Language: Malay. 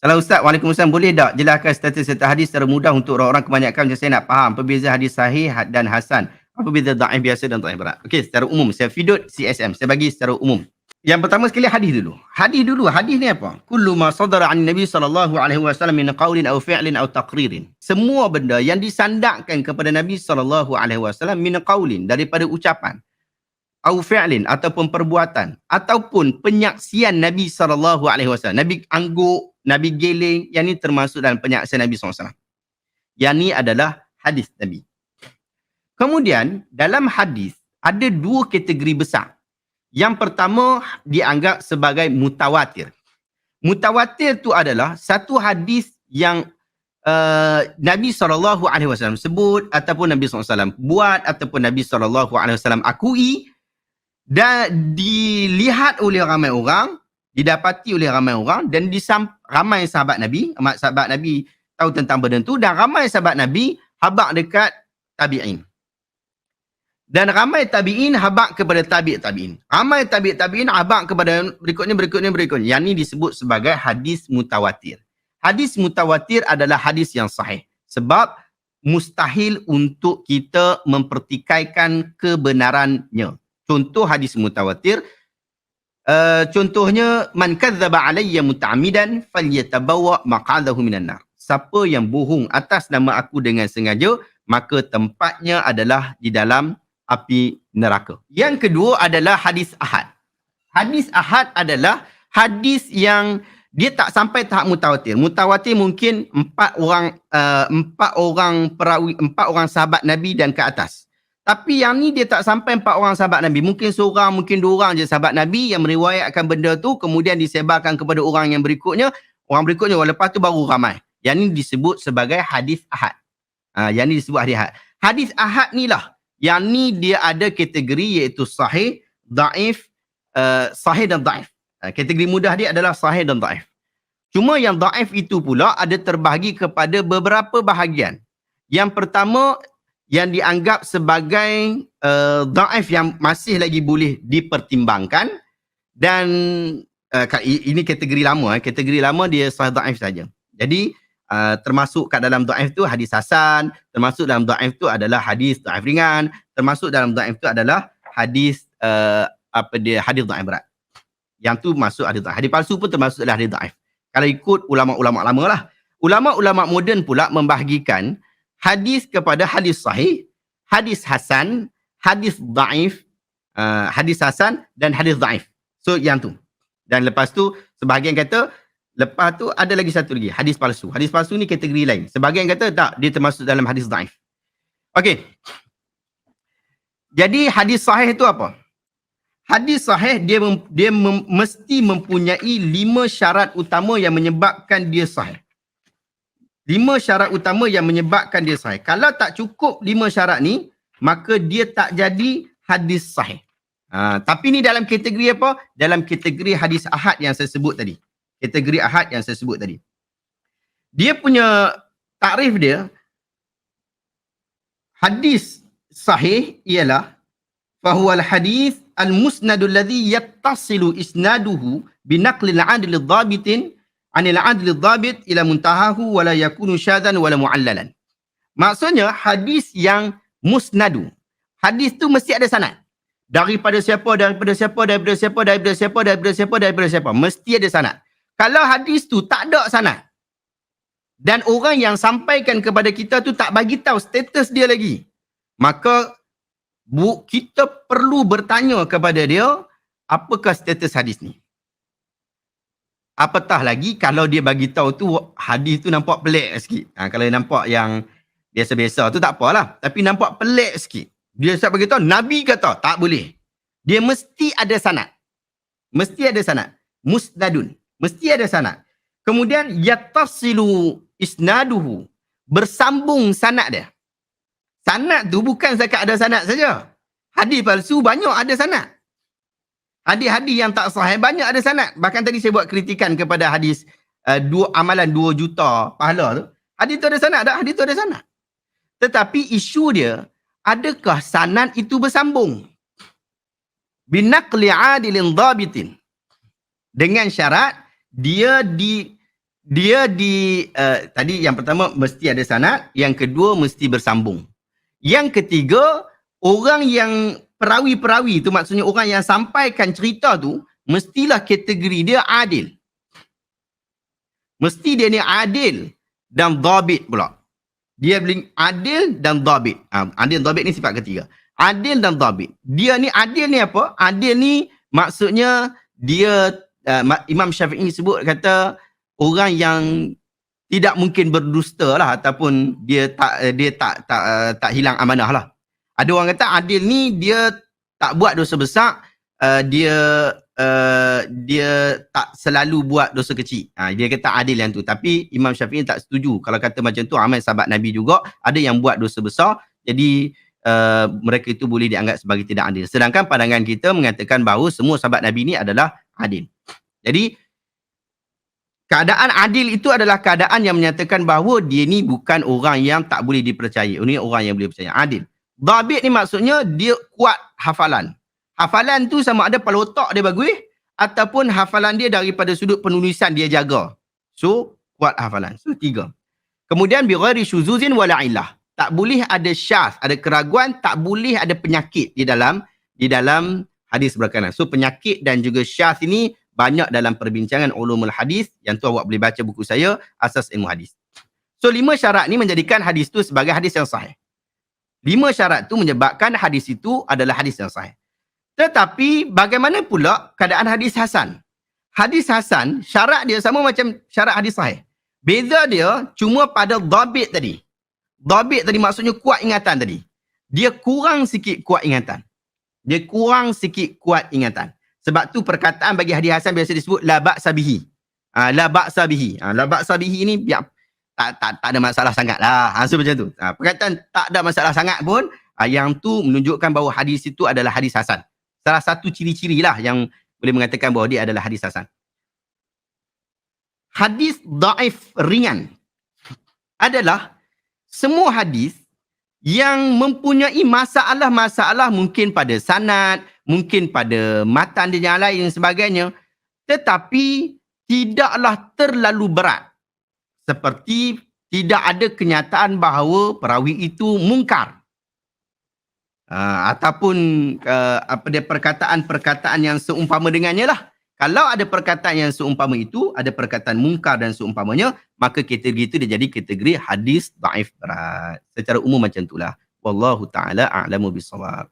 Kalau Ustaz, Waalaikumsalam, boleh tak jelaskan status-status hadis secara mudah untuk orang-orang kebanyakan macam saya nak faham perbezaan hadis sahih dan hasan. Apa beza dhaif biasa dan dhaif berat? Okey, secara umum. Saya fidut CSM. Saya bagi secara umum. Yang pertama sekali hadis dulu. Hadis ni apa? Kullu ma sadara 'an Nabi sallallahu alaihi wasallam min qaulin aw fi'lin aw taqririn. Semua benda yang disandakkan kepada Nabi sallallahu alaihi wasallam min qaulin, daripada ucapan, aw fi'lin ataupun perbuatan, ataupun penyaksian Nabi sallallahu alaihi wasallam. Nabi angguk, Nabi geling, yang ni termasuk dalam penyaksian Nabi sallallahu alaihi wasallam. Yang ni adalah hadis Nabi. Kemudian dalam hadis ada dua kategori besar. Yang pertama dianggap sebagai mutawatir. Mutawatir tu adalah satu hadis yang Nabi SAW sebut ataupun Nabi SAW buat ataupun Nabi SAW akui dan dilihat oleh ramai orang, didapati oleh ramai orang dan ramai sahabat Nabi tahu tentang benda tu dan ramai sahabat Nabi habaq dekat tabi'in. Dan ramai tabi'in habaq kepada tabi'in. Ramai tabi'in habaq kepada berikutnya. Yang ni disebut sebagai hadis mutawatir. Hadis mutawatir adalah hadis yang sahih. Sebab mustahil untuk kita mempertikaikan kebenarannya. Contoh hadis mutawatir, contohnya, man kadzdzaba alayya muta'ammidan falyatabawwa maq'adahu minan nar. Siapa yang bohong atas nama aku dengan sengaja, maka tempatnya adalah di dalam api neraka. Yang kedua adalah hadis ahad. Hadis ahad adalah hadis yang dia tak sampai tahap mutawatir. Mutawatir mungkin empat orang sahabat Nabi dan ke atas. Tapi yang ni dia tak sampai 4 orang sahabat Nabi. Mungkin seorang, mungkin 2 orang je sahabat Nabi yang meriwayatkan benda tu, kemudian disebarkan kepada orang yang berikutnya. Lepas tu baru ramai. Yang ni disebut sebagai hadis ahad. Yang ni disebut hadis ahad. Hadis ahad ni lah. Yang ni dia ada kategori iaitu sahih, dhaif, sahih dan dhaif. Kategori mudah dia adalah sahih dan dhaif. Cuma yang dhaif itu pula ada terbahagi kepada beberapa bahagian. Yang pertama, yang dianggap sebagai dhaif yang masih lagi boleh dipertimbangkan. Dan ini kategori lama. Kategori lama dia sahih dhaif saja. Jadi, termasuk kat dalam dhaif tu hadis hasan, termasuk dalam dhaif tu adalah hadis dhaif ringan, termasuk dalam dhaif tu adalah hadis hadis dhaif berat. Yang tu masuk hadis dhaif. Hadis palsu pun termasuk dalam hadis dhaif. Kalau ikut ulama-ulama lama lah. Ulama-ulama moden pula membahagikan hadis kepada hadis sahih, hadis hasan, hadis dhaif, hadis hasan dan hadis dhaif. So yang tu. Dan lepas tu sebahagian kata lepas tu ada lagi satu lagi, hadis palsu. Hadis palsu ni kategori lain. Sebahagian kata tak, dia termasuk dalam hadis dhaif. Okey. Jadi hadis sahih itu apa? Hadis sahih dia mesti mempunyai 5 syarat utama yang menyebabkan dia sahih. 5 syarat utama yang menyebabkan dia sahih. Kalau tak cukup 5 syarat ni, maka dia tak jadi hadis sahih. Tapi ni dalam kategori apa? Dalam kategori hadis ahad yang saya sebut tadi. Kategori ahad yang saya sebut tadi. Dia punya takrif dia, hadis sahih ialah fahuwal hadis al-musnadul ladzi yattasilu isnaduhu binaqlil adli dhabitin anil adli dhabit ila muntahahu wala yakunu syadzan wala mu'allalan. Maksudnya hadis yang musnadu. Hadis tu mesti ada sanad. Daripada siapa. Mesti ada sanad. Kalau hadis tu tak ada sanad dan orang yang sampaikan kepada kita tu tak bagi tahu status dia lagi, maka kita perlu bertanya kepada dia, apakah status hadis ni? Apatah lagi kalau dia bagi tahu tu hadis tu nampak pelik sikit. Kalau nampak yang biasa-biasa tu tak apalah, tapi nampak pelik sikit. Dia siap bagi tahu Nabi kata tak boleh. Dia mesti ada sanad. Mesti ada sanad. Musnadun. Mesti ada sanad. Kemudian yattasilu isnaduhu, bersambung sanad dia. Sanad tu bukan zakat ada sanad saja. Hadis palsu banyak ada sanad. Hadis-hadis yang tak sahih banyak ada sanad. Bahkan tadi saya buat kritikan kepada hadis amalan 2 juta pahala tu. Hadis tu ada sanad tak? Hadis tu ada sanad. Tetapi isu dia, adakah sanad itu bersambung? Binaqli adilin dhabitin. Dengan syarat dia dia tadi yang pertama mesti ada sanad, yang kedua mesti bersambung. Yang ketiga, orang yang perawi-perawi tu, maksudnya orang yang sampaikan cerita tu, mestilah kategori dia adil. Mesti dia ni adil dan dhabit pula. Dia boleh adil dan dhabit. Adil dan dhabit ni sifat ketiga. Adil dan dhabit. Dia ni adil ni apa? Adil ni maksudnya dia Imam Syafi'i sebut, kata orang yang tidak mungkin berdusta lah, ataupun dia tak hilang amanah lah. Ada orang kata adil ni dia tak buat dosa besar, dia tak selalu buat dosa kecil. Dia kata adil yang tu. Tapi Imam Syafi'i tak setuju. Kalau kata macam tu, ramai sahabat Nabi juga ada yang buat dosa besar, jadi mereka itu boleh dianggap sebagai tidak adil. Sedangkan pandangan kita mengatakan bahawa semua sahabat Nabi ni adalah adil. Jadi keadaan adil itu adalah keadaan yang menyatakan bahawa dia ni bukan orang yang tak boleh dipercayai. Ini orang yang boleh percaya. Adil. Dhabit ni maksudnya dia kuat hafalan. Hafalan tu sama ada kepala otak dia bagus, ataupun hafalan dia daripada sudut penulisan dia jaga. So, kuat hafalan. So, 3. Kemudian, bi ghairi syuzuzin wala illah. Tak boleh ada syaz, ada keraguan, tak boleh ada penyakit di dalam hadis berkenaan. So, penyakit dan juga syaz ini banyak dalam perbincangan ulumul hadis. Yang tu awak boleh baca buku saya, Asas Ilmu Hadis. So, 5 syarat ni menjadikan hadis tu sebagai hadis yang sahih. 5 syarat tu menyebabkan hadis itu adalah hadis yang sahih. Tetapi bagaimana pula keadaan hadis hasan? Hadis hasan, syarat dia sama macam syarat hadis sahih. Beza dia cuma pada dhabit tadi. Dhabit tadi maksudnya kuat ingatan tadi. Dia kurang sikit kuat ingatan. Sebab tu perkataan bagi hadis hasan biasa disebut la ba'sa bihi. La ba'sa bihi. La ba'sa bihi ni tak ada masalah sangat lah. So macam tu. Perkataan tak ada masalah sangat pun, yang tu menunjukkan bahawa hadis itu adalah hadis hasan. Salah satu ciri-ciri lah yang boleh mengatakan bahawa dia adalah hadis hasan. Hadis dhaif ringan adalah semua hadis yang mempunyai masalah-masalah, mungkin pada sanad, mungkin pada matan dan yang lain sebagainya, tetapi tidaklah terlalu berat. Seperti tidak ada kenyataan bahawa perawi itu mungkar. Ataupun perkataan-perkataan yang seumpama dengannya lah. Kalau ada perkataan yang seumpama itu, ada perkataan mungkar dan seumpamanya, maka kategori itu dia jadi kategori hadis dhaif berat. Secara umum macam itulah. Wallahu ta'ala a'lamu bisawab.